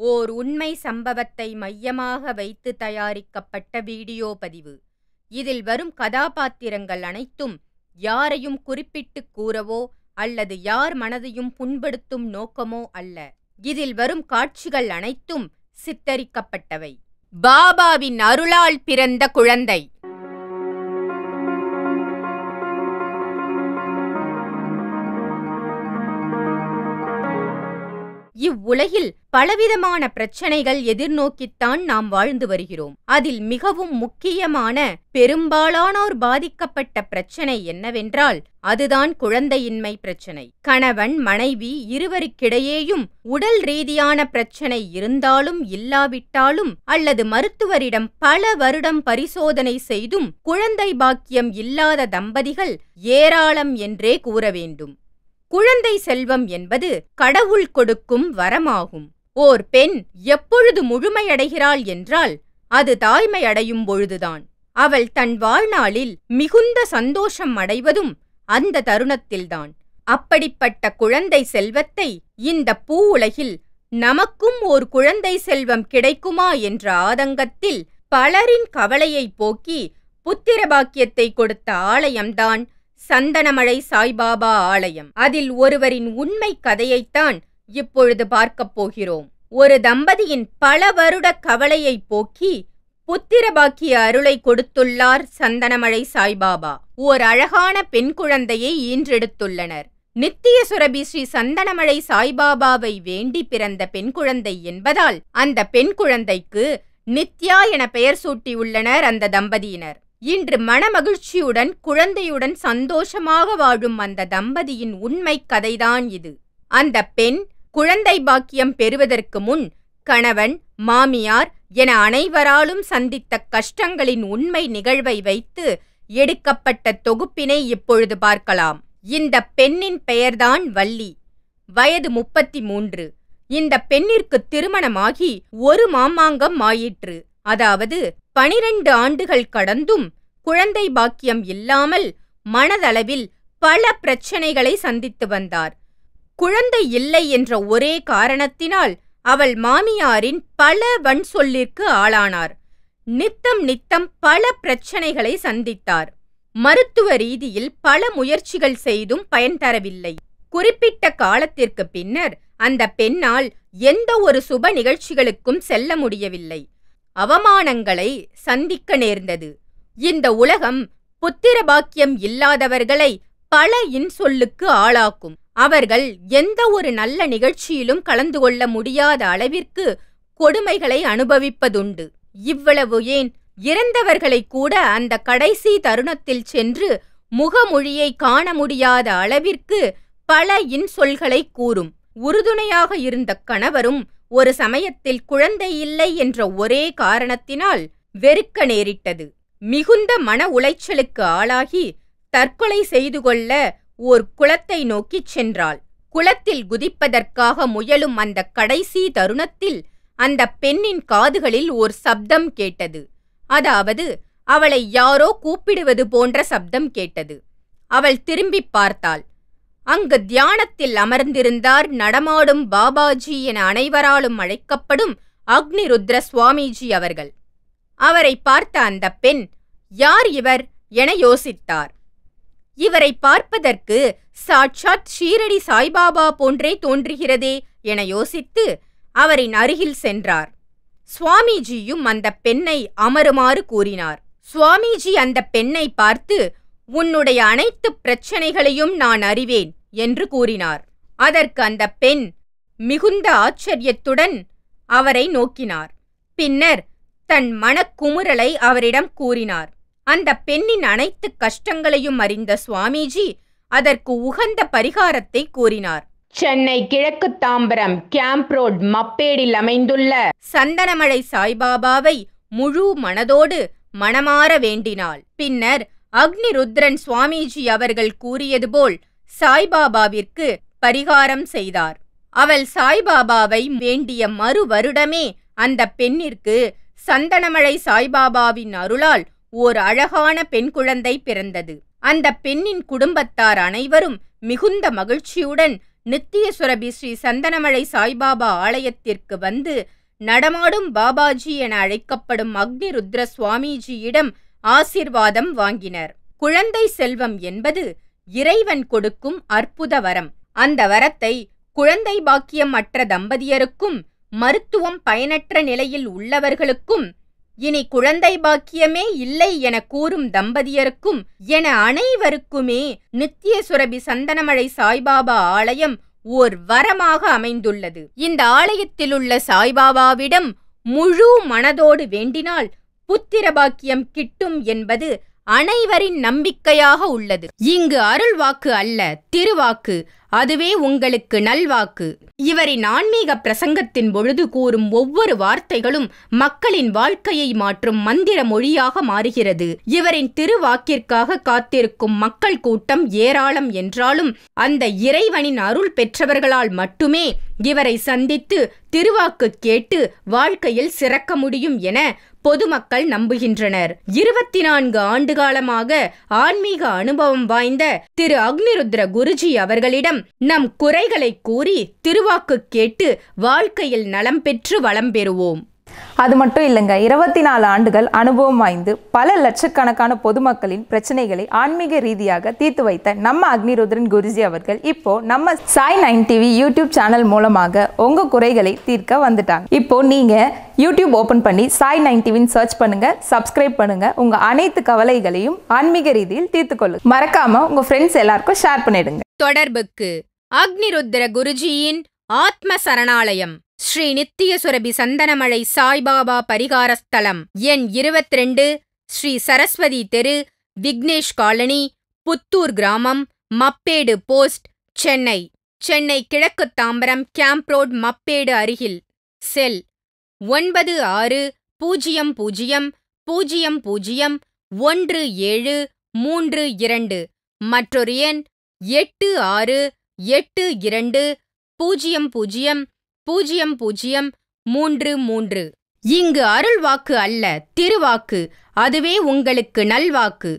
ஓர் உண்மை சம்பவத்தை மையமாக வைத்து தயாரிக்கப்பட்ட வீடியோ பதிவு. இதில் வரும் கதாபாத்திரங்கள் அனைத்தும் யாரையும் குறிப்பிட்டுக் கூறவோ அல்லது யார் மனதையும் புண்படுத்தும் நோக்கமோ அல்ல. இதில் வரும் காட்சிகள் அனைத்தும் சித்தரிக்கப்பட்டவை. பாபாவின் அருளால் பிறந்த குழந்தை. இவ்வுலகில் பலவிதமான பிரச்சனைகள் எதிர்நோக்கித்தான் நாம் வாழ்ந்து வருகிறோம். அதில் மிகவும் முக்கியமான பெரும்பாலானோர் பாதிக்கப்பட்ட பிரச்சனை என்னவென்றால் அதுதான் குழந்தையின்மை பிரச்சனை. கணவன் மனைவி இருவருக்கிடையேயும் உடல் ரீதியான பிரச்சனை இருந்தாலும் இல்லாவிட்டாலும் அல்லது மருத்துவரிடம் பல வருடம் பரிசோதனை செய்தும் குழந்தை பாக்கியம் இல்லாத தம்பதிகள் ஏராளம் என்றே கூற வேண்டும். குழந்தை செல்வம் என்பது கடவுள் கொடுக்கும் வரமாகும். ஓர் பெண் எப்பொழுது முழுமையடைகிறாள் என்றால் அது தாய்மை அடையும் பொழுதுதான். அவள் தன் வாழ்நாளில் மிகுந்த சந்தோஷம் அடைவதும் அந்த தருணத்தில்தான். அப்படிப்பட்ட குழந்தை செல்வத்தை இந்த பூ உலகில் நமக்கும் ஓர் குழந்தை செல்வம் கிடைக்குமா என்ற ஆதங்கத்தில் பலரின் கவலையை போக்கி புத்திர பாக்கியத்தை கொடுத்த ஆலயம்தான் சந்தனமழை சாய்பாபா ஆலயம். அதில் ஒருவரின் உண்மை கதையைத்தான் இப்பொழுது பார்க்கப் போகிறோம். ஒரு தம்பதியின் பல வருட கவலையை போக்கி புத்திர பாக்கிய அருளை கொடுத்துள்ளார் சந்தனமழை சாய்பாபா. ஓர் அழகான பெண் குழந்தையை ஈன்றெடுத்துள்ளனர். நித்திய சுரபி ஸ்ரீ சந்தனமழை சாய்பாபாவை வேண்டி பிறந்த பெண் குழந்தை என்பதால் அந்த பெண் குழந்தைக்கு நித்யா என பெயர் சூட்டியுள்ளனர் அந்த தம்பதியினர். இன்று மனமகிழ்ச்சியுடன் குழந்தையுடன் சந்தோஷமாக வாழும் அந்த தம்பதியின் உண்மை கதைதான் இது. அந்த பெண் குழந்தை பாக்கியம் பெறுவதற்கு முன் கணவன் மாமியார் என அனைவராலும் சந்தித்த கஷ்டங்களின் உண்மை நிகழ்வை வைத்து எடுக்கப்பட்ட தொகுப்பினை இப்பொழுது பார்க்கலாம். இந்த பெண்ணின் பெயர்தான் வள்ளி. வயது 33. இந்த பெண்ணிற்கு திருமணமாகி ஒரு மாமாங்கம் ஆயிற்று. அதாவது 12 ஆண்டுகள் கடந்தும் குழந்தை பாக்கியம் இல்லாமல் மனதளவில் பல பிரச்சனைகளை சந்தித்து வந்தார். குழந்தை இல்லை என்ற ஒரே காரணத்தினால் அவள் மாமியாரின் பல வன்சொல்லிற்கு ஆளானார். நித்தம் பல பிரச்சனைகளை சந்தித்தார். மருத்துவ ரீதியில் பல முயற்சிகள் செய்தும் பயன் தரவில்லை. குறிப்பிட்ட காலத்திற்கு பின்னர் அந்த பெண்ணால் எந்த ஒரு சுப நிகழ்ச்சிகளுக்கும் செல்ல முடியவில்லை. அவமானங்களை சந்திக்க நேர்ந்தது. இந்த உலகம் புத்திர பாக்கியம் இல்லாதவர்களை பல இன்சொல்லுக்கு ஆளாக்கும். அவர்கள் எந்த ஒரு நல்ல நிகழ்ச்சியிலும் கலந்து கொள்ள முடியாத அளவிற்கு கொடுமைகளை அனுபவிப்பதுண்டு. இவ்வளவு ஏன், இறந்தவர்களை கூட அந்த கடைசி தருணத்தில் சென்று முகமொழியை காண முடியாத அளவிற்கு பல இன்சொல்களை கூறும். உறுதுணையாக இருந்த கணவரும் ஒரு சமயத்தில் குழந்தை இல்லை என்ற ஒரே காரணத்தினால் வெறுக்க நேரிட்டது. மிகுந்த மன உளைச்சலுக்கு ஆளாகி தற்கொலை செய்து கொள்ள ஓர் குளத்தை நோக்கிச் சென்றாள். குளத்தில் குதிப்பதற்காக முயலும் அந்த கடைசி தருணத்தில் அந்த பெண்ணின் காதுகளில் ஓர் சப்தம் கேட்டது. அதாவது அவளை யாரோ கூப்பிடுவது போன்ற சப்தம் கேட்டது. அவள் திரும்பி பார்த்தாள். அங்கு தியானத்தில் அமர்ந்திருந்தார் நடமாடும் பாபாஜி என அனைவராலும் அழைக்கப்படும் அக்னிருத்ர சுவாமிஜி அவர்கள். அவரை பார்த்த அந்த பெண் யார் இவர் என யோசித்தார். இவரை பார்ப்பதற்கு சாட்சாத் ஷீரடி சாய்பாபா போன்றே தோன்றுகிறதே என யோசித்து அவரின் அருகில் சென்றார். சுவாமிஜியும் அந்த பெண்ணை அமருமாறு கூறினார். சுவாமிஜி அந்த பெண்ணை பார்த்து, உன்னுடைய அனைத்து பிரச்சனைகளையும் நான் அறிவேன் என்று கூறினார். அதற்கு அந்த பெண் மிகுந்த ஆச்சரியத்துடன் அவரை நோக்கினார். பின்னர் தன் மனக்குமுறலை அவரிடம் கூறினார். அந்த பெண்ணின் அனைத்து கஷ்டங்களையும் அறிந்த சுவாமிஜி அதற்கு உகந்த பரிகாரத்தை கூறினார். சென்னை கிழக்கு தாம்பரம் கேம்ப் ரோட் மப்பேடில் அமைந்துள்ள சந்தனமழை சாய்பாபாவை முழு மனதோடு மனமாற வேண்டினாள். பின்னர் அக்னிருத்ரன் சுவாமிஜி அவர்கள் கூறியது போல் சாய்பாபாவிற்கு பரிகாரம் செய்தார். அவள் சாய்பாபாவை வேண்டிய மறு வருடமே அந்த பெண்ணிற்கு சந்தனமழை சாய்பாபாவின் அருளால் ஓர் அழகான பெண் குழந்தை பிறந்தது. அந்த பெண்ணின் குடும்பத்தார் அனைவரும் மிகுந்த மகிழ்ச்சியுடன் நித்தியசுரபி ஸ்ரீ சந்தனமழை சாய்பாபா ஆலயத்திற்கு வந்து நடமாடும் பாபாஜி என அழைக்கப்படும் அக்னிருத்ர சுவாமிஜியிடம் ஆசிர்வாதம் வாங்கினர். குழந்தை செல்வம் என்பது இறைவன் கொடுக்கும் அற்புத வரம். அந்த வரத்தை குழந்தை பாக்கியம் அற்ற தம்பதியருக்கும், மருத்துவம் பயனற்ற நிலையில் உள்ளவர்களுக்கும், இனி குழந்தை பாக்கியமே இல்லை என கூறும் தம்பதியருக்கும் என அனைவருக்குமே நித்தியசுரபி சந்தனமழை சாய்பாபா ஆலயம் ஓர் வரமாக அமைந்துள்ளது. இந்த ஆலயத்திலுள்ள சாய்பாபாவிடம் முழு மனதோடு வேண்டினால் புத்திர பாக்கியம் கிட்டும் என்பது அனைவரின் நம்பிக்கையாக உள்ளது. இங்கு அருள்வாக்கு அல்ல, திருவாக்கு. அதுவே உங்களுக்கு நல்வாக்கு. இவரின் ஆன்மீக பிரசங்கத்தின் பொழுது கூறும் ஒவ்வொரு வார்த்தைகளும் மக்களின் வாழ்க்கையை மாற்றும் மந்திர மொழியாக மாறுகிறது. இவரின் திருவாக்கிற்காக காத்திருக்கும் மக்கள் கூட்டம் ஏராளம் என்றாலும் அந்த இறைவனின் அருள் பெற்றவர்களால் மட்டுமே இவரை சந்தித்து திருவாக்கு கேட்டு வாழ்க்கையில் சிறக்க முடியும் என பொதுமக்கள் நம்புகின்றனர். 24 ஆண்டுகாலமாக ஆன்மீக அனுபவம் வாய்ந்த திரு அக்னிருத்ர குருஜி அவர்களிடம் நம் குறைகளை கூறி திருவாக்கு கேட்டு வாழ்க்கையில் நலம் பெற்று வளம் பெறுவோம். அது மட்டும் இல்லைங்க, 24 ஆண்டுகள் அனுபவம் வாய்ந்து பல லட்சக்கணக்கான பொதுமக்களின் பிரச்சனைகளை ஆன்மீக ரீதியாக தீர்த்து வைத்த நம்ம அக்னிருத்ரன் குருஜி அவர்கள் இப்போ நம்ம சாய் 9 டிவி யூடியூப் சேனல் மூலமாக உங்க குறைகளை தீர்க்க வந்துட்டாங்க. இப்போ நீங்க யூடியூப் ஓபன் பண்ணி சாய் 9 டிவின்னு சர்ச் பண்ணுங்க, சப்ஸ்கிரைப் பண்ணுங்க. உங்க அனைத்து கவலைகளையும் ஆன்மீக ரீதியில் தீர்த்து கொள்ளுங்க. மறக்காம உங்க ஃப்ரெண்ட்ஸ் எல்லாருக்கும் ஷேர் பண்ணிடுங்க. தொடர்புக்கு அக்னிருத்ர குருஜியின் ஆத்ம சரணாலயம், ஸ்ரீ நித்தியசுரபி சந்தனமழை சாய்பாபா பரிகாரஸ்தலம், எண் 22, ஸ்ரீ சரஸ்வதி தெரு, விக்னேஷ் காலனி, புத்தூர் கிராமம், மப்பேடு போஸ்ட், சென்னை. சென்னை கிழக்கு தாம்பரம் கேம்ப் ரோட், மப்பேடு அருகில். செல் 9600001732. மற்றொரு எண் 8682000033. இங்கு அருள்வாக்கு அல்ல, திருவாக்கு. அதுவே உங்களுக்கு நல்வாக்கு.